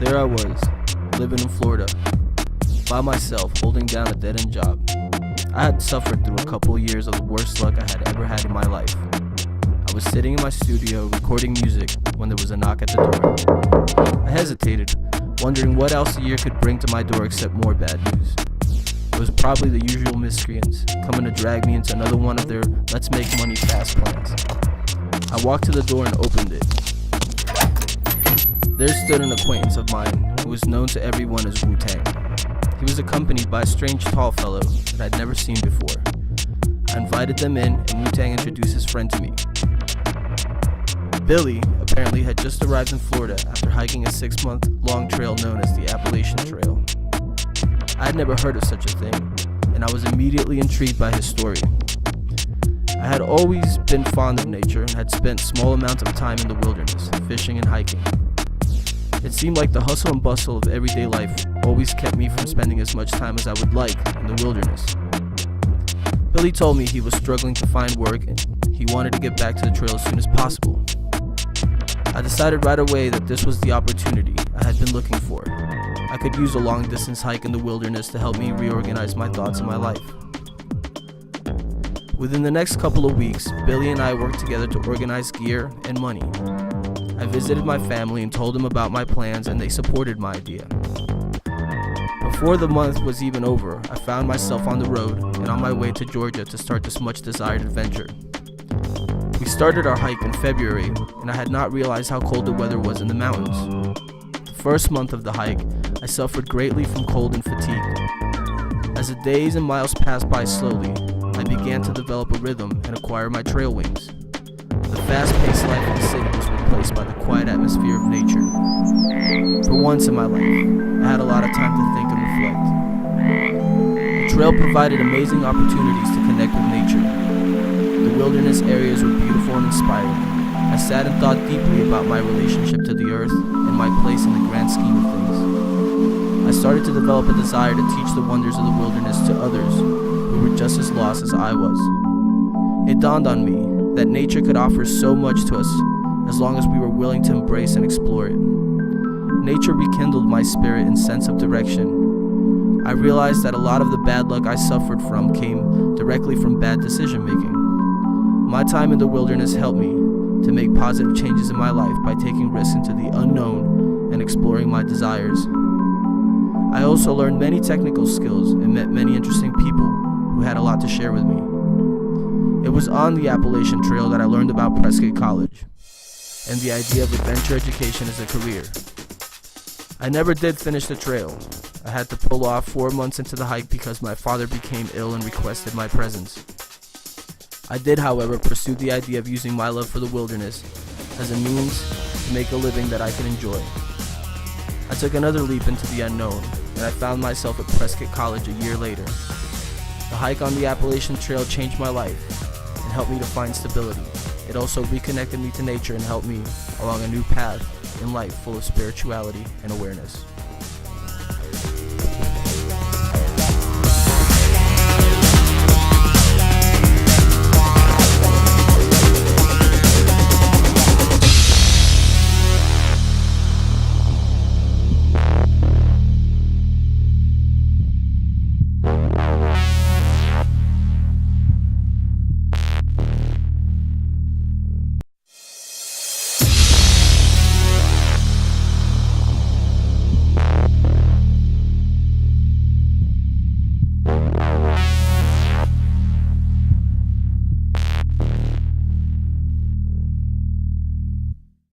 There I was, living in Florida, by myself, holding down a dead-end job. I had suffered through a couple of years of the worst luck I had ever had in my life. I was sitting in my studio recording music when there was a knock at the door. I hesitated, wondering what else the year could bring to my door except more bad news. It was probably the usual miscreants, coming to drag me into another one of their let's make money fast plans. I walked to the door and opened it. There stood an acquaintance of mine who was known to everyone as Wu-Tang. He was accompanied by a strange tall fellow that I'd never seen before. I invited them in and Wu-Tang introduced his friend to me. Billy apparently had just arrived in Florida after hiking a 6-month-long trail known as the Appalachian Trail. I had never heard of such a thing, and I was immediately intrigued by his story. I had always been fond of nature and had spent small amounts of time in the wilderness, fishing and hiking. It seemed like the hustle and bustle of everyday life always kept me from spending as much time as I would like in the wilderness. Billy told me he was struggling to find work and he wanted to get back to the trail as soon as possible. I decided right away that this was the opportunity I had been looking for. I could use a long-distance hike in the wilderness to help me reorganize my thoughts and my life. Within the next couple of weeks, Billy and I worked together to organize gear and money. I visited my family and told them about my plans, and they supported my idea. Before the month was even over, I found myself on the road and on my way to Georgia to start this much-desired adventure. We started our hike in February, and I had not realized how cold the weather was in the mountains. The first month of the hike, I suffered greatly from cold and fatigue. As the days and miles passed by slowly, I began to develop a rhythm and acquire my trail wings. The fast-paced life of the city was replaced by the quiet atmosphere of nature. For once in my life, I had a lot of time to think and reflect. The trail provided amazing opportunities to connect with nature. The wilderness areas were beautiful and inspiring. I sat and thought deeply about my relationship to the earth and my place in the grand scheme of things. I started to develop a desire to teach the wonders of the wilderness to others who were just as lost as I was. It dawned on me that nature could offer so much to us as long as we were willing to embrace and explore it. Nature rekindled my spirit and sense of direction. I realized that a lot of the bad luck I suffered from came directly from bad decision making. My time in the wilderness helped me to make positive changes in my life by taking risks into the unknown and exploring my desires. I also learned many technical skills and met many interesting people who had a lot to share with me. It was on the Appalachian Trail that I learned about Prescott College and the idea of adventure education as a career. I never did finish the trail. I had to pull off 4 months into the hike because my father became ill and requested my presence. I did, however, pursue the idea of using my love for the wilderness as a means to make a living that I could enjoy. I took another leap into the unknown, and I found myself at Prescott College a year later. The hike on the Appalachian Trail changed my life and helped me to find stability. It also reconnected me to nature and helped me along a new path in life full of spirituality and awareness.